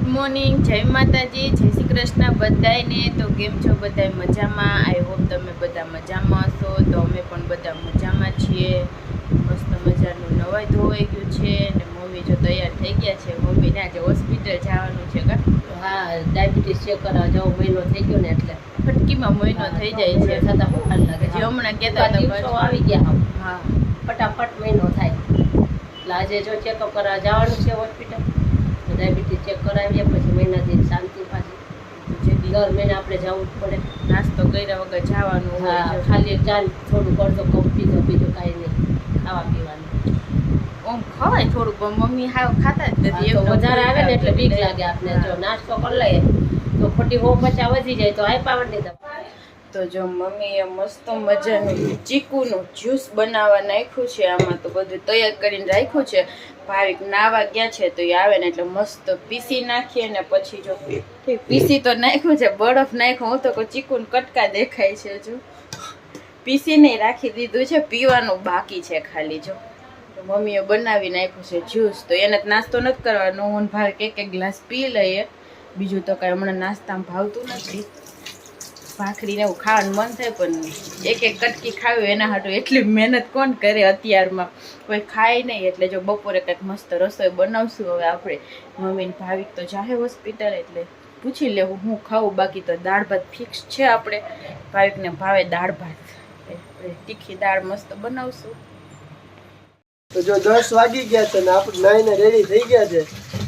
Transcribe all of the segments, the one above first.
Morning, જય માતાજી, જય શ્રી કૃષ્ણ બધાને। તો કેમ છો બધા મજામાં? આઈ હોપ તમે બધા મજામાં હશો। તો અમે પણ બધા મજામાં છીએ। મસ્ત મજાનું નવાઈ ધોવાઈ ગયું છે ને મમ્મી જો તૈયાર થઈ ગયા છે। મમ્મીને આજે હોસ્પિટલ જવાનું છે કા? હા, ડાયાબિટીસ ચેક કરાવવા જવો મહિનો થઈ ગયો ને એટલે ફટકીમાં મહિનો થઈ જાય છે છતાં બહુ હાલ લાગે જે હમણાં કહેતા દિવસો આવી ગયા હા ફટાફટ મહિનો થાય એટલે આજે જો ચેકઅપ કરાવવા જવાનું છે હોસ્પિટલ। ડાયાબિટીસ ચેક કરાવીએ પછી મહિના દી શાંતિ પાછી દર મહિને આપણે જવું જ પડે। નાસ્તો કર્યા વગર જવાનું હોય હા, ખાલી ચાલ થોડું કરતો કપ પીધો બીજું કાંઈ નહીં, ખાવા પીવાનું ઓમ ખવાય થોડુંક પણ મમ્મી હાવ ખાતા જ નથી। તો વધારે આવે ને એટલે બીક લાગે આપણે। જો નાસ્તો કરી લઈએ તો ખોટી 150 વધી જાય તો હાઈ પાવર ની દવા। તો જો મમ્મીએ મસ્ત મજાનું ચીકુનું જ્યુસ બનાવવા નાખ્યું છે। આમાં તો બધું તૈયાર કરીને રાખ્યું છે। ભાવિક નાવા ગયા છે તો એ આવે ને એટલે મસ્ત પીસી નાખીએ ને પછી જો પીસી તો નાખ્યું છે, બરફ નાખ્યો હું તો કોઈ ચીકુન કટકા દેખાય છે। જો પીસીને રાખી દીધું છે, પીવાનું બાકી છે ખાલી। જો મમ્મીએ બનાવી નાખ્યું છે જ્યુસ, તો એને નાસ્તો નથી કરવાનો। હું ભાવિક એક ગ્લાસ પી લઈએ, બીજું તો કાંઈ હમણાં નાસ્તામાં ભાવતું નથી। ભાખરીને એવું ખાવાનું મન થાય પણ એક કટકી ખાવી એના હાટું એટલી મહેનત કોણ કરે અત્યારમાં, કોઈ ખાય નહીં। એટલે જો બપોરે કંઈક મસ્ત રસોઈ બનાવશું હવે આપણે। મમ્મીને ભાવિક તો જાહે હોસ્પિટલ એટલે પૂછી લેવું હું ખાવું, બાકી તો દાળ ભાત ફિક્સ છે આપણે। ભાવિકને ભાવે દાળ ભાત, તીખી દાળ મસ્ત બનાવશું। તો જો 10 વાગી ગયા છે ને આપણે નાઈને રેડી થઈ ગયા છે।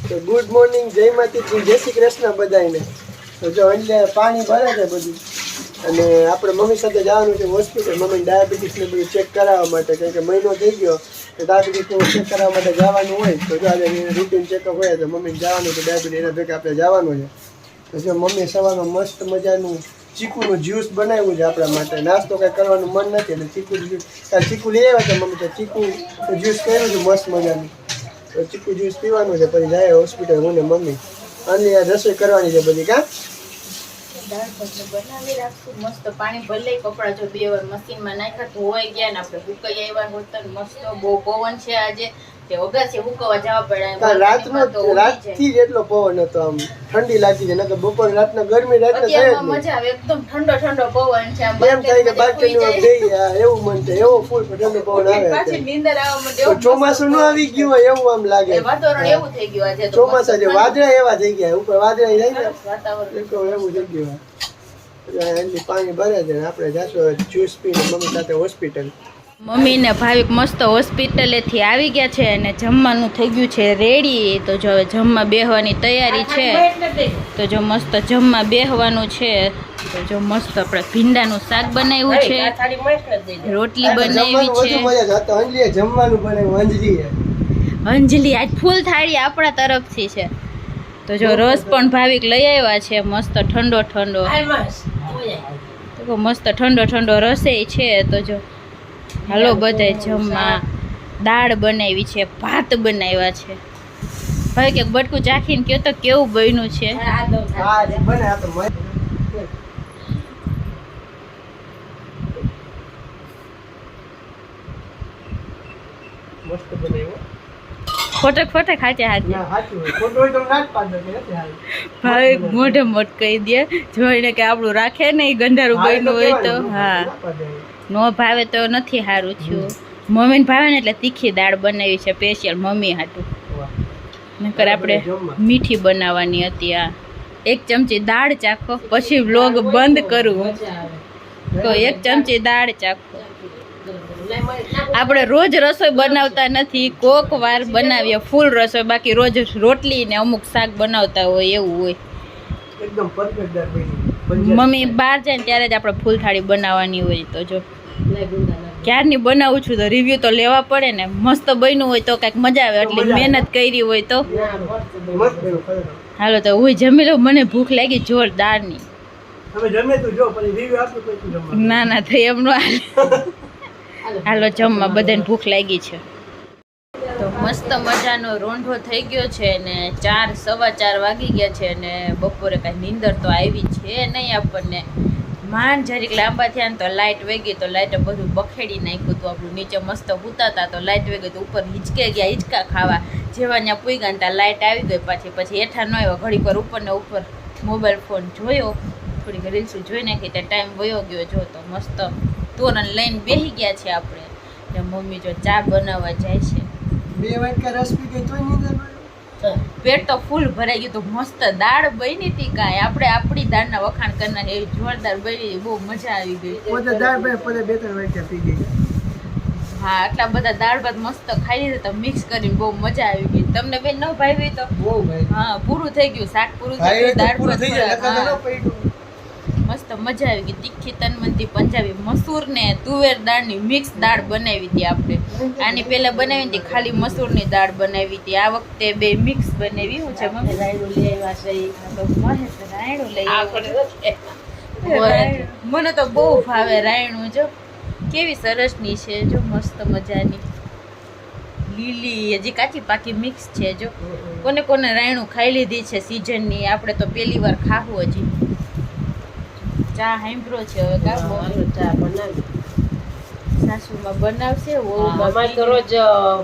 તો ગુડ મોર્નિંગ, જય માતાજી, જય શ્રી કૃષ્ણ બધાને। તો જો એટલે પાણી ભરે છે બધું અને આપણે મમ્મી સાથે જવાનું છે હોસ્પિટલ। મમ્મી ડાયાબિટીસને બધું ચેક કરાવવા માટે, કારણ કે મહિનો થઈ ગયો તો ડાયાબિટીસનું ચેક કરાવવા માટે જવાનું હોય। તો જો આજે રૂટીન ચેકઅપ હોય તો મમ્મીને જવાનું છે ડાયાબિટીસ, એના ભેગા આપણે જવાનું છે। તો જો મમ્મી સવારમાં મસ્ત મજાનું ચીકુનું જ્યુસ બનાવ્યું છે આપણા માટે। નાસ્તો કંઈ કરવાનું મન નથી એટલે ચીકુ જ્યુસ ચીકુ લઈ આવ્યા હતા મમ્મી, તો ચીકુ જ્યુસ કર્યું છે મસ્ત મજાનું। તો ચીકુ જ્યુસ પીવાનું છે પછી જાય હોસ્પિટલ હું ને મમ્મી। અને રસોઈ કરવાની છે બધી કાં દાળ ભાત બનાવી રાખશું। મસ્ત પાણી ભલે કપડા જો 2 વાર મશીનમાં નાખ્યા ધોવાઈ ગયા ને આપણે હુકાઈ આવ્યા હોત તો મસ્ત બહુ પવન છે આજે, તે અગાસી હુકવા જવા પડ્યા। રાતથી જ એટલો પવન હતો, આમ ઠંડી લાગી છે, નકર બપોર રાતના ગરમી રાતના થાય જ મજા આવે, એકદમ ઠંડો ઠંડો પવન છે। આમ એમ થાય કે બાલ્કનીમાં બેહી એવું મન થાય, એવો ફૂલ ઠંડો પવન આવે પાછી નીંદર આવવા માંડે। ચોમાસું ન આવી ગયું હોય એવું આમ લાગે, વાતાવરણ એવું થઈ ગયું આજે, ચોમાસા જે વાદળા એવા થઈ ગયા, ઉપર વાદળા જાય ને વાતાવરણ એવું થઈ ગયું। એટલી પાણી ભરે છે ને આપણે જાશું જ્યુસ પીને મમ્મી સાથે હોસ્પિટલ। મમ્મી ને ભાવિક મસ્ત હોસ્પિટલેથી આવી ગયા છે અને જમવાનું થઈ ગયું છે રેડી। તો જો હવે જમવા બેહવાની તૈયારી છે। તો જો મસ્ત જમવા બેહવાનું છે। તો જો મસ્ત આપણે ભીંડાનું શાક બનાવ્યું છે, રોટલી બનાવી છે। જમવાનું બનાવ્યું અંજલિ આજ ફૂલ થાળી આપણા તરફથી છે। તો જો રસ પણ ભાવિક લઈ આવ્યા છે મસ્ત ઠંડો ઠંડો, તો મસ્ત ઠંડો ઠંડો રસે છે। તો જો હાલો બધાય જમવા। દાળ બનાવી છે, ભાત બનાવ્યા છે। ભાઈ કે બટકું ચાખીને કયો તો કેવું બન્યું છે। મસ્ત બનાવ્યું, ખોટે ખોટે ખાચે હાથે ભાઈ મોઢે મોટ કહી દે જોઈને કે આપણું રાખે ને એ ગંધારું બન્યું હોય તો હા, નો ભાવે તો નથી સારું થયું। મમ્મીને ભાવે ને એટલે તીખી દાળ બનાવી છે સ્પેશિયલ મમ્મી હાટું, નકર આપણે મીઠી બનાવવાની હતી। આ 1 ચમચી દાળ ચાખો પછી વ્લોગ બંધ કરું, તો 1 ચમચી દાળ ચાખો। આપણે રોજ રસોઈ બનાવતા નથી, કોક વાર બનાવીએ ફૂલ રસોઈ, બાકી રોજ રોટલી ને અમુક શાક બનાવતા હોય એવું હોય। એકદમ પરફેક્ટ દાળ બની। મમ્મી બહાર જાય ને ત્યારે જ આપણે ફૂલ થાળી બનાવવાની હોય। તો જો ક્યારની બનાવું છું તો રિવ્યુ તો લેવા પડે ને, મસ્ત બન્યું હોય તો કંઈક મજા આવે, એટલી મહેનત કરી હોય તો। હાલો તો હું જમી લઉં, મને ભૂખ લાગી જોરદારની। ના ના થઈ એમનું હાલો જમવા, બધાને ભૂખ લાગી છે। તો મસ્ત મજાનો રોંઢો થઈ ગયો છે ને 4 સવા 4 વાગી ગયા છે ને બપોરે કાંઈ નીંદર તો આવી છે નહીં આપણને। માંડ જરીક લાંબા થયા ને તો લાઇટ વેગી, તો લાઇટે બધું બખેડી નાખ્યું હતું આપણું। નીચે મસ્ત સૂતા હતા તો લાઇટ વેગી તો ઉપર હિંચકે ગયા હિંચકા ખાવા, જેવા ત્યાં પૂગ્યા ને ત્યાં લાઇટ આવી ગઈ પછી હેઠા ન આવ્યા ઘડી પર ઉપર ને ઉપર મોબાઈલ ફોન જોયો થોડીક રીલ્સ જોઈ નાખી ત્યાં ટાઈમ વયો ગયો જો તો મસ્ત તોરણ લઈને બેસી ગયા છે આપણે એટલે મમ્મી જો ચા બનાવવા જાય છે 2 વાટકા રસ પી ગઈ તોય નીંદર પેટ તો ફૂલ ભરાઈ ગયું તો મસ્ત દાળ બની હતી કાંઈ આપણે આપણી દાળના વખાણ કરનાર એવી જોરદાર બની બહુ મજા આવી ગઈ પોતે દાળ બને પોતે 2-3 વાટકા પી ગઈ હા આટલા બધા દાળ ભાત મસ્ત ખાઈ લીધા તો મિક્સ કરીને બહુ મજા આવી ગઈ તમને બેન ન ભાવી તો બહુ ભાઈ હા પૂરું થઈ ગયું શાક પૂરું થઈ ગયું દાળ ભાત મસ્ત મજા આવી ગઈ તીખી તનમનથી પંજાબી મસૂર ને તુવેર દાળની મિક્સ દાળ બનાવી હતી આપણે આની પહેલા બનાવી હતી ખાલી મસૂરની દાળ બનાવી હતી આ વખતે બે મિક્સ બનાવી હું છે મમ્મી રાયડું લઈ આવ્યા છે તો મહેશ રાયણું લઈ આપણે આવ્યા. મને તો બહુ ભાવે રાયણું જો કેવી સરસની છે જો મસ્ત મજાની લીલી હજી કાચી પાકી મિક્સ છે જો કોને કોને રાયણું ખાઈ લીધી છે સીઝનની આપણે તો પહેલી વાર ખાવું હજી ચા હાંભળો છે હવે કાબો ચા બનાવી સાસુમાં બનાવશે ઓ અમારે તો રોજ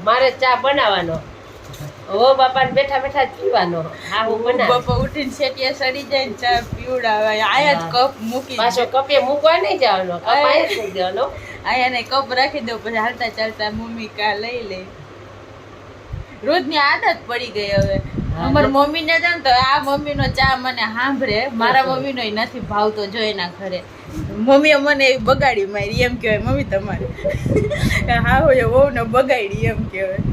મારે ચા બનાવવાનો ઓ બાપાને બેઠા બેઠા જ પીવાનો હા હું બનાવ બાપા ઉઠીને શેટિયા સડી જાય ને ચા પીવડાવે આયા જ કપ મૂકી પાછો કપે મૂકવા નહીં જવાનો કપ આયા જ મૂકી દેવાનો આયા ને કપ રાખી દો પછી હાલતા ચાલતા મમ્મી કા લઈ લે રોજની આદત પડી ગઈ હવે અમાર મમ્મીને જાણ તો આ મમ્મીનો ચા મને સાંભળે મારા મમ્મીનો નથી ભાવતો જો એના ઘરે મમ્મીએ મને એવી બગાડી મારી એમ કહેવાય મમ્મી તમારે હા હોય વહુ ને બગાડી એમ કહેવાય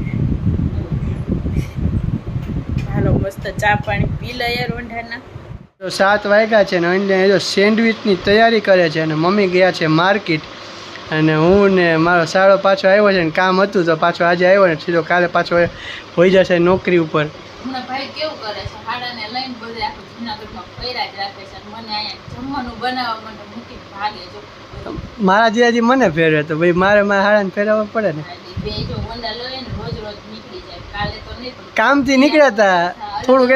હાલો મસ્ત ચા પાણી પી લે યાર ઓંઢાના તો 7 વાગ્યા છે ને અહીંયા જો સેન્ડવિચની તૈયારી કરે છે અને મમ્મી ગયા છે માર્કેટ અને હું ને મારો સાળો પાછો આવ્યો છે ને કામ હતું તો પાછો આજે આવ્યો ને સીધો કાલે પાછો હોઈ જશે નોકરી ઉપર હમણાં ભાઈ કેવું કરે છે હાડાને લઈને બધે આખું જુનાગઢમાં ફર્યા જ રાખે છે અને મને અહીંયા જમવાનું બનાવવા માટે મૂકી ભાગે જો મારા જીજાજી મને ફેરવે તો ભાઈ મારે મારા હાડાને ફેરવવા પડે ને બે જો વંડા લઈને રોજ રોજ નીકળી જાય કાલે તો નહીં પણ કામથી નીકળ્યા હતા થોડુંક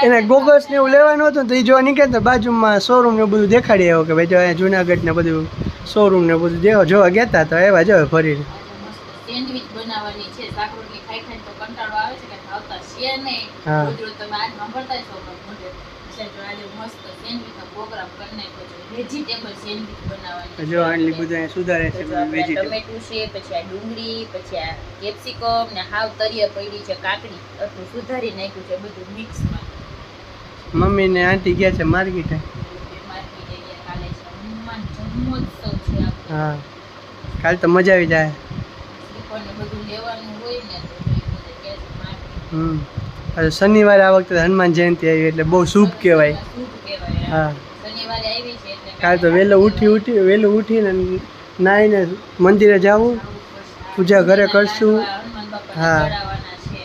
એને ગોગલ્સ ને એવું લેવાનું હતું તો એ જોવા નીકળ્યા તો બાજુમાં શોરૂમ ને બધું દેખાડી આવ્યો કે ભાઈ જો અહીંયા જુનાગઢ ને બધું શોરૂમ ને બધું જોવા ગયા હતા તો એવા જો ફરીને સેન્ડવિચ બનાવવાની છે શાક રોટલી ખાઈ ખાઈને તો કંટાળો આવે છે કે ભાવતા છે નહીં હા. રોજ રોજ તમે આજ સાંભળતા છો કે મોઢે છે તો આજે મસ્ત સેન્ડવિચનો પ્રોગ્રામ કરી નાખ્યો છે વેજીટેબલ સેન્ડવિચ બનાવવાની જો આટલી બધું અહીંયા સુધારે છે વેજીટેબલ ટમેટું છે પછી આ ડુંગળી પછી આ કેપ્સિકમ ને હાવ તરિયા પડી છે કાકડી આટલું સુધારી નાખ્યું છે બધું મિક્સમાં મમ્મી ને આંટી ગયા છે માર્કેટ માર્કેટ એરિયા કાલે છે હનુમાન જન્મોત્સવ છે આપણે હા કાલ તો મજા આવી જાય શ્રીફળને બધું લેવાનું હોય ને તો એ બધે કે છે માર્કેટ હવે શનિવારે આ વખતે હનુમાન જયંતિ આવી એટલે બહુ શુભ કહેવાય શુભ કહેવાય હા શનિવારે આવી છે એટલે કાલ તો વહેલું ઉઠીને નાહીને મંદિરે જવું પૂજા ઘરે કરશું હનુમાન બાપાને હા. ચડાવવાના છે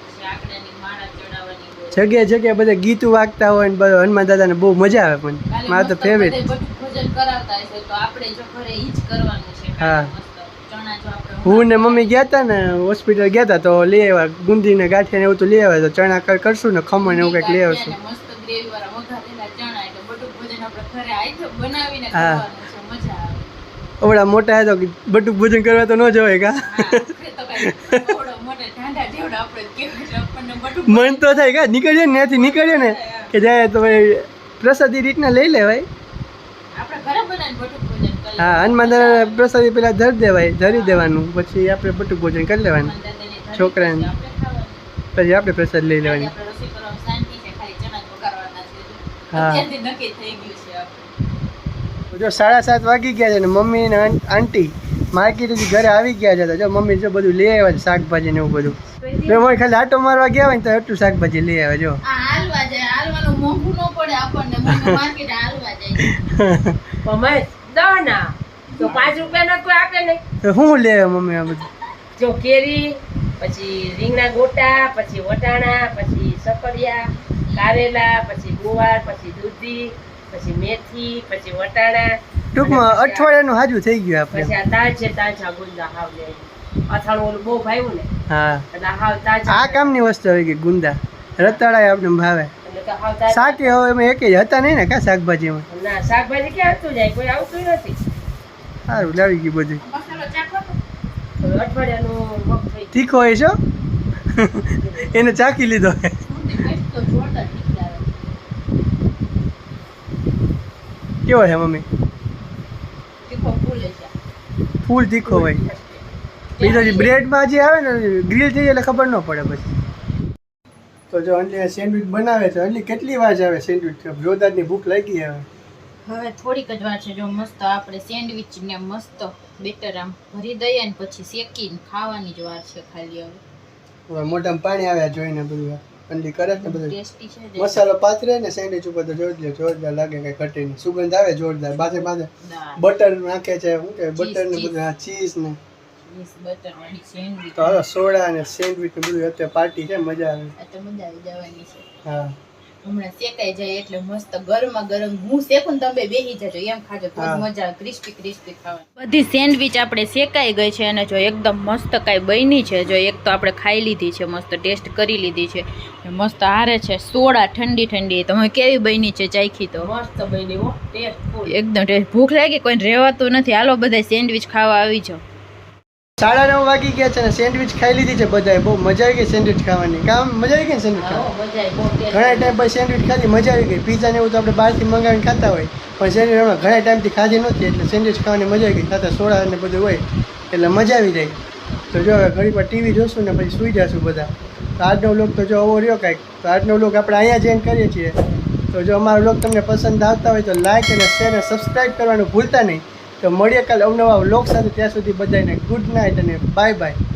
પછી આકડાની માળા ચડાવવાની હોય જગ્યાએ જગ્યાએ બધા ગીતો વાગતા હોય ને બધું હનુમાન દાદાને બહુ મજા આવે પણ કાલે મારે તો મસ્ત ફેવરેટ બધે બધું ભોજન કરાવતા હશે તો આપણે જો ઘરે ઈ જ કરવાનું છે હા. મસ્ત ચણા જો આપણે હું ને મમ્મી ગયા હતા ને હોસ્પિટલ ગયા હતા તો લઈ આવ્યા ગુંદીને ગાંઠિયા ને એવું તો લઈ આવ્યા તો ચણા કરશું ને ખમણ ને એવું કંઈક લઈ આવશું મસ્ત ગ્રેવી વાળા વઘારેલા ચણા એટલે બધું ભોજન આપણે ઘરે આઈ બનાવીને હા. ખાવાનું છે મજા આવે ઓવડા મોટા તો બટુક ભોજન કરવા તો ન જવાય કા હા, આપણે તો કાંઈ થોડો મોટો ઢાંઢા જેવડો આપણે કહેવાય એટલે આપણને બધું મન તો થાય કા નીકળીએ ને ત્યાંથી નીકળીએ ને કે જાય તો ભાઈ પ્રસાદી રીતના લઈ લેવાય આપણે ઘરે બનાવીને બધું ભોજન કરી હા હનુમાન દાદા પ્રસાદી પેલા ધરી દેવાનું પછી આપણે બટુક ભોજન કરી લેવાનું છોકરાને. પછી આપણે પ્રસાદ લઈ લેવાની આપણે રસોઈ કરવામાં શાંતિ છે ખાલી ચણા જ વઘારવાના છે હા. અત્યારથી નક્કી થઈ ગયું છે આપણે જો 7:30 વાગી ગયા છે ને મમ્મી ને આંટી માર્કેટથી ઘરે આવી ગયા છે તો જો મમ્મી જો બધું લઈ આવ્યા છે શાકભાજી ને એવું બધું મેં ખાલી આટો મારવા ગયા હોય ને તો એટલું શાકભાજી લઈ આવે જો આ હાલવા જાય હાલવાનું મોંઘું ન પડે આપણને માર્કેટ હાલવા જાય મમ્મી દો ના તો 5 રૂપિયાના કોઈ આપે નહીં તો શું લે મમ્મી આ બધું જો કેરી પછી રીંગણા ગોટા પછી વટાણા પછી સકરિયા કારેલા પછી ગુવાર પછી દૂધી પછી મેથી પછી વટાણા ટૂંકમાં અઠવાડિયાનું હાજુ થઈ ગયું પછી આપણે આ તાજા તાજા ગુંદા હાવ લે અથાણું ઓલું બહુ ભાવ્યું ને હા એટલે હાવ તાજા આ કામની વસ્તુ આવી ગઈ ગુંદા રતાળા આપણે ભાવે એટલે તો હાવ તાજા શાકે હવે એમાં એક જ હતા નહીં ને કા શાકભાજીમાં ના શાકભાજી ક્યાં આવતું જાય કોઈ આવતું નથી સારું લાવી ગયું બધું મસાલો ચાખો તો હવે અઠવાડિયાનું મગ થઈ તીખો હોય છો ગયું. એને ચાખી લીધો ટેસ્ટ તો જોરદાર તીખી આવે. કેવો છે મમ્મી? તીખો ફૂલે છે. ફૂલ તીખો હોય. બીજો જે બ્રેડમાં જે આવે ને ગ્રીલ થઈ જાય એટલે ખબર ન પડે પછી. તો જો અંજલી સેન્ડવિચ બનાવે છે. અંજલી કેટલી વાર આવે સેન્ડવિચ? જોરદારની ભૂખ લાગી હવે. હવે થોડીક જ વાર છે. જો મસ્ત આપણે સેન્ડવિચ ને મસ્ત બેટર આમ ભરી દઈએ ને પછી શેકીને ખાવાની જ વાર છે ખાલી. હવે મોઢામાં પાણી આવ્યા જોઈને બધું અંજલી કરે છે ને બધું. ટેસ્ટી છે. મસાલો પાથરે ને સેન્ડવિચ ઉપર તો જોરદાર લાગે, કઈ ઘટે નહીં. સુગંધ આવે જોરદાર. બાજે બાજે દાળ બટર નાખે છે, શું કે બટર ને ચીઝ. બધું, ચીઝ ને બટર વાળી સેન્ડવિચ. તો હવે સોડા અને સેન્ડવિચ ને બધું અત્યારે પાર્ટી છે, મજા આવે. આ તો મજા આવી જવાની છે. હા હમણાં શેકાઈ જાય એટલે મસ્ત ગરમા ગરમ હું શેકું ને તમે બેસી જજો એમ ખાજો તો હા. મજા આવે. ક્રિસ્પી ક્રિસ્પી ખાવાની. બધી સેન્ડવિચ આપણે શેકાઈ ગઈ છે અને જો એકદમ મસ્ત કાંઈ બની છે. જો એક તો આપણે ખાઈ લીધી છે, મસ્ત ટેસ્ટ કરી લીધી છે, મસ્ત હારે છે. સોડા ઠંડી ઠંડી. તમે કેવી બની છે ચાખી તો? મસ્ત બની હો, ટેસ્ટફુલ. એકદમ ટેસ્ટ. ભૂખ લાગી કોઈને રહેવાતું નથી. હાલો બધા સેન્ડવિચ ખાવા આવી જાઓ. 9:30 વાગી ગયા છે ને સેન્ડવિચ ખાઈ લીધી છે બધાએ. બહુ મજા આવી ગઈ સેન્ડવિચ ખાવાની. કામ મજા આવી ગઈ ને સેન્ડવિચ હા, ખાવાની? મજા આવી, બહુ ટેસ્ટ. ઘણા ટાઈમ પછી સેન્ડવિચ ખાધી, મજા આવી ગઈ. પીઝા ને એવું તો આપણે બહારથી મંગાવીને ખાતા હોય, પણ સેન્ડવિચ હમણાં ઘણા ટાઈમથી ખાધી નહોતી એટલે સેન્ડવિચ ખાવાની મજા આવી ગઈ. સાથે સોડા ને બધું હોય એટલે મજા આવી જાય. તો જો હવે ઘડી પર ટીવી જોશું ને પછી સૂઈ જશું બધા. તો આજનો વ્લોગ તો જો આવો રહ્યો કાંઈક. તો આજનો વ્લોગ આપણે અહીંયા જ એન્ડ કરીએ છીએ. તો જો અમારો વ્લોગ તમને પસંદ આવતા હોય તો લાઈક અને શેર અને સબસ્ક્રાઈબ કરવાનું ભૂલતા નહીં. તો મળીએ કાલે અવનવા વ્લોગ સાથે. ત્યાં સુધી બધાને ગુડ નાઇટ અને બાય બાય.